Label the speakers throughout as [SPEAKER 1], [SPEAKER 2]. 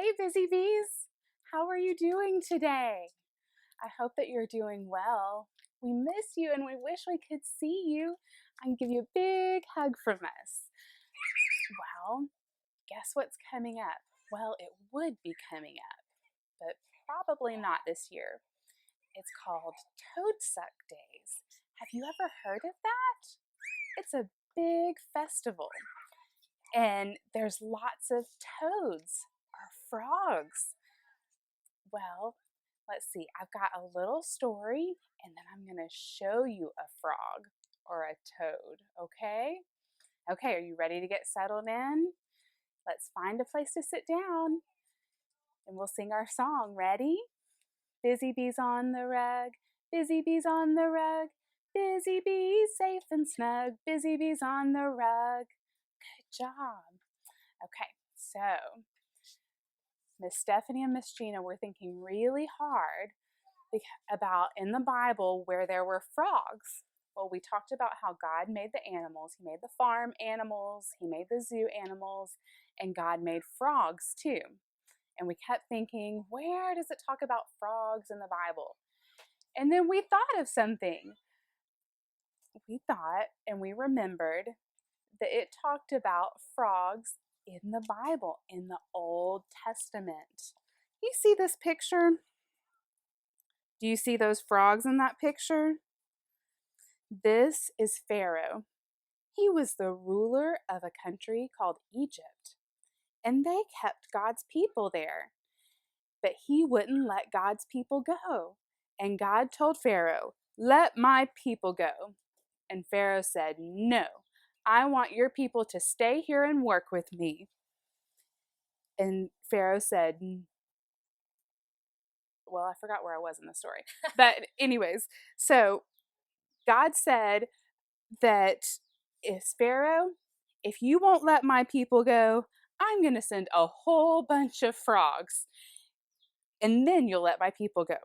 [SPEAKER 1] Hey, busy bees! How are you doing today? I hope that you're doing well. We miss you and we wish we could see you and give you a big hug from us. Well, guess what's coming up? Well, it would be coming up, but probably not this year. It's called Toadsuck Days. Have you ever heard of that? It's a big festival, and there's lots of toads or frogs. Well, let's see. I've got a little story, and then I'm going to show you a frog or a toad, okay? Okay, are you ready to get settled in? Let's find a place to sit down, and we'll sing our song. Ready? Busy bees on the rug, busy bees on the rug, busy bees safe and snug, busy bees on the rug. Good job. Okay, so Miss Stephanie and Miss Gina were thinking really hard about in the Bible where there were frogs. Well, we talked about how God made the animals. He made the farm animals, He made the zoo animals, and God made frogs too. And we kept thinking, where does it talk about frogs in the Bible? And then we thought of something. We thought and we remembered that it talked about frogs in the Bible, in the Old Testament. You see this picture? Do you see those frogs in that picture? This is Pharaoh. He was the ruler of a country called Egypt, and they kept God's people there. But he wouldn't let God's people go. And God told Pharaoh, "Let my people go." And Pharaoh said, "No, I want your people to stay here and work with me." And Pharaoh said, well, I forgot where I was in the story. But anyways, so God said that Pharaoh, if you won't let my people go, I'm going to send a whole bunch of frogs, and then you'll let my people go.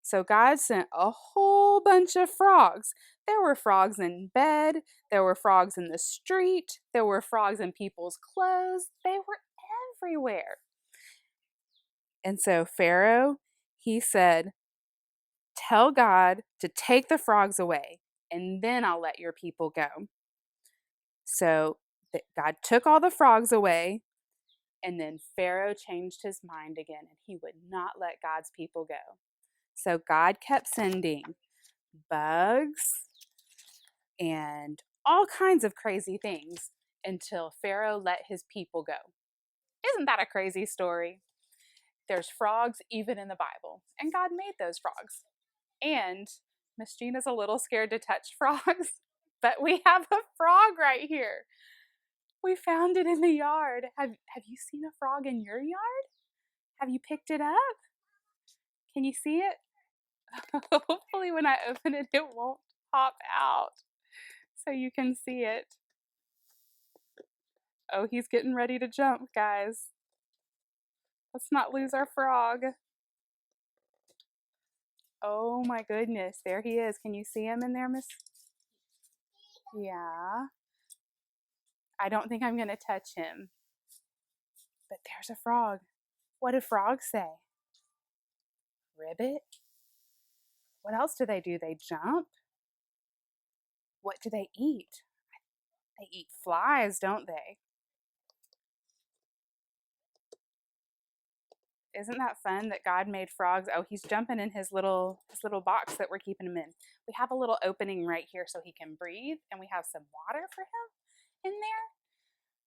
[SPEAKER 1] So God sent a whole bunch of frogs. There were frogs in bed. There were frogs in the street. There were frogs in people's clothes. They were everywhere. And so Pharaoh, he said, "Tell God to take the frogs away, and then I'll let your people go." So God took all the frogs away, and then Pharaoh changed his mind again, and he would not let God's people go. So God kept sending bugs and all kinds of crazy things until Pharaoh let his people go. Isn't that a crazy story? There's frogs even in the Bible, and God made those frogs. And Miss Gina's a little scared to touch frogs, but we have a frog right here. We found it in the yard. Have you seen a frog in your yard? Have you picked it up? Can you see it? Hopefully when I open it, it won't pop out so you can see it. Oh, he's getting ready to jump, guys. Let's not lose our frog. Oh my goodness, there he is. Can you see him in there, Miss? Yeah. I don't think I'm going to touch him. But there's a frog. What do frogs say? Ribbit? What else do? They jump? What do they eat? They eat flies, don't they? Isn't that fun that God made frogs? Oh, he's jumping in his little box that we're keeping him in. We have a little opening right here so he can breathe, and we have some water for him in there.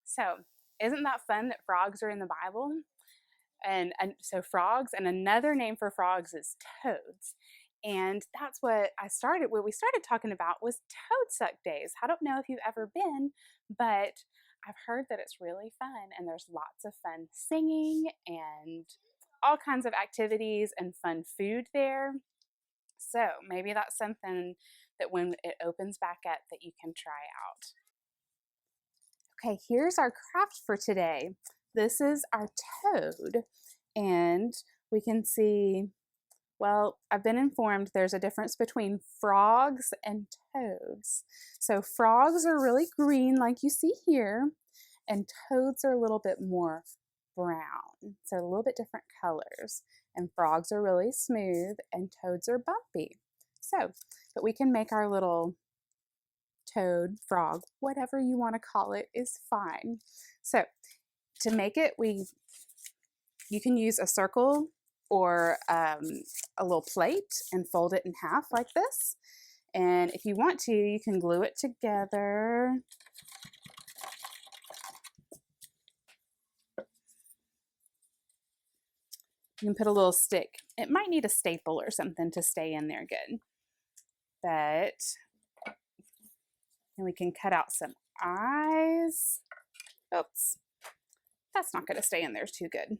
[SPEAKER 1] So, isn't that fun that frogs are in the Bible? And so frogs, and another name for frogs is toads. And that's what we started talking about was Toadsuck Days. I don't know if you've ever been, but I've heard that it's really fun, and there's lots of fun singing and all kinds of activities and fun food there. So maybe that's something that when it opens back up that you can try out. Okay, here's our craft for today. This is our toad, and we can see, well, I've been informed there's a difference between frogs and toads. So frogs are really green like you see here, and toads are a little bit more brown. So a little bit different colors. And frogs are really smooth and toads are bumpy. So, but we can make our little toad, frog, whatever you want to call it is fine. So to make it, you can use a circle or a little plate and fold it in half like this. And if you want to, you can glue it together. You can put a little stick. It might need a staple or something to stay in there good. But then we can cut out some eyes. Oops, that's not going to stay in there too good.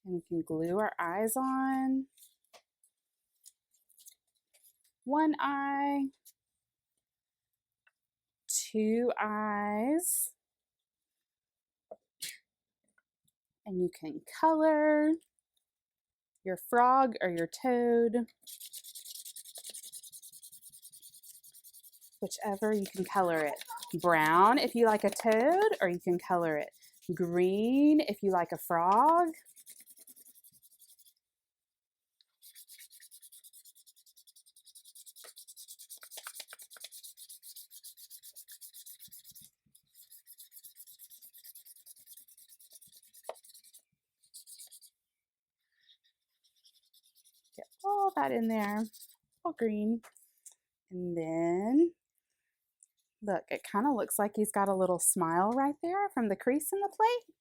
[SPEAKER 1] And we can glue our eyes on. One eye, two eyes, and you can color your frog or your toad, whichever. You can color it brown if you like a toad, or you can color it green if you like a frog. Get all that in there, all green. And then, look, it kind of looks like he's got a little smile right there from the crease in the plate.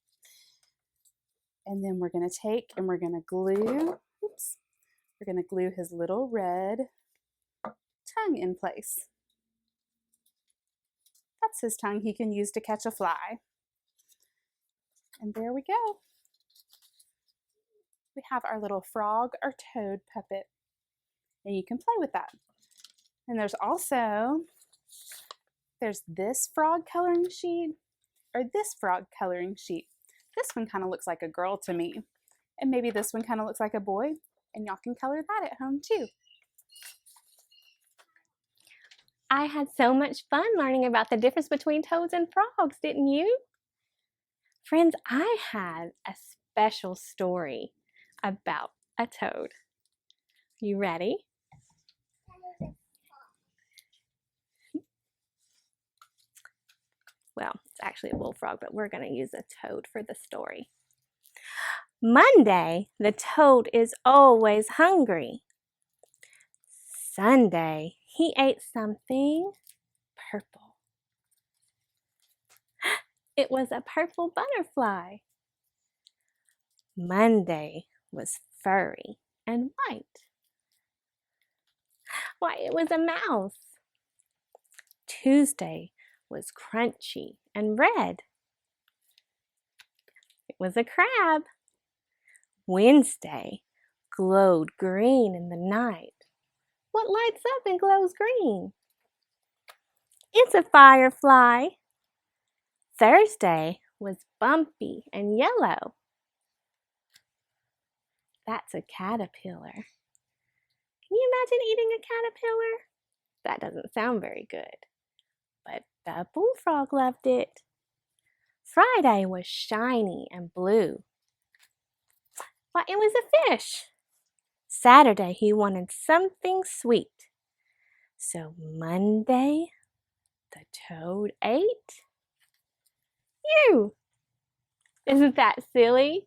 [SPEAKER 1] And then we're going to take and we're going to glue, we're going to glue his little red tongue in place. That's his tongue he can use to catch a fly. And there we go. We have our little frog or toad puppet. And you can play with that. And there's this frog coloring sheet or this frog coloring sheet. This one kind of looks like a girl to me. And maybe this one kind of looks like a boy. And y'all can color that at home too.
[SPEAKER 2] I had so much fun learning about the difference between toads and frogs, didn't you? Friends, I have a special story about a toad. You ready? Well, it's actually a bullfrog, but we're going to use a toad for the story. Monday, the toad is always hungry. Sunday, he ate something purple. It was a purple butterfly. Monday was furry and white. Why, it was a mouse. Tuesday was crunchy and red. It was a crab. Wednesday glowed green in the night. What lights up and glows green? It's a firefly. Thursday was bumpy and yellow. That's a caterpillar. Can you imagine eating a caterpillar? That doesn't sound very good, but the bullfrog loved it. Friday was shiny and blue. Why, it was a fish. Saturday, he wanted something sweet. So Monday, the toad ate you. Isn't that silly?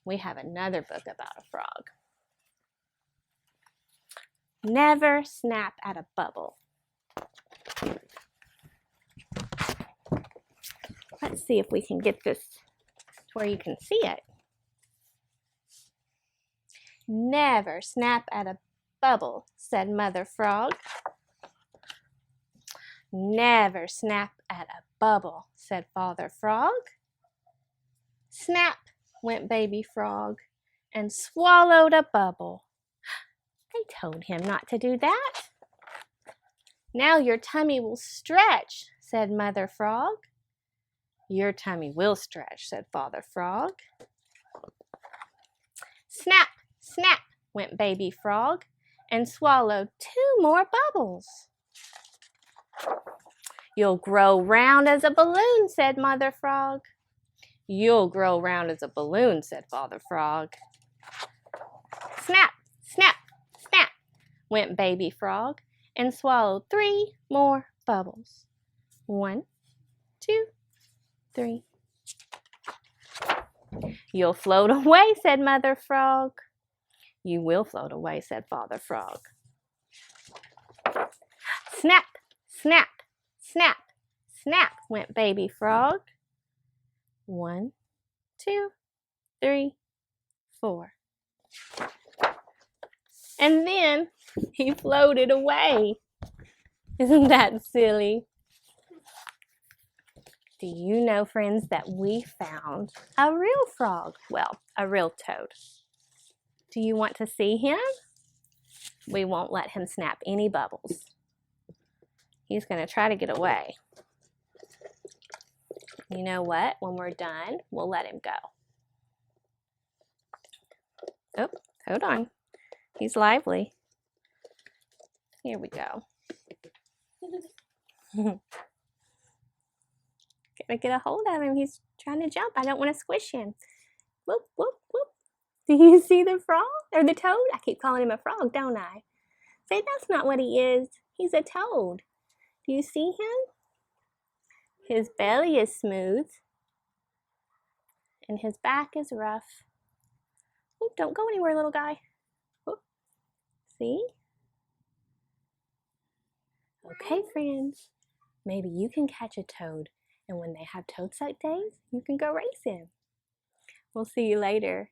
[SPEAKER 2] We have another book about a frog. Never snap at a bubble. Let's see if we can get this to where you can see it. Never snap at a bubble, said Mother Frog. Never snap at a bubble, said Father Frog. Snap went Baby Frog and swallowed a bubble. They told him not to do that. Now your tummy will stretch, said Mother Frog. Your tummy will stretch, said Father Frog. Snap, snap went Baby Frog and swallowed 2 more bubbles. You'll grow round as a balloon, said Mother Frog. You'll grow round as a balloon, said Father Frog. Snap, snap, snap, went Baby Frog and swallowed 3 more bubbles. 1, 2, 3. You'll float away, said Mother Frog. You will float away, said Father Frog. Snap, snap, snap, snap, went Baby Frog. 1, 2, 3, 4. And then he floated away. Isn't that silly? Do you know, friends, that we found a real frog? Well, a real toad. Do you want to see him? We won't let him snap any bubbles. He's going to try to get away. You know what? When we're done, we'll let him go. Oh, hold on. He's lively. Here we go. Gotta get a hold of him. He's trying to jump. I don't want to squish him. Whoop, whoop, whoop. Do you see the frog? Or the toad? I keep calling him a frog, don't I? Say, that's not what he is. He's a toad. Do you see him? His belly is smooth. And his back is rough. Oh, don't go anywhere, little guy. Oh, see? Okay, friends. Maybe you can catch a toad. And when they have toad suck days, you can go race him. We'll see you later.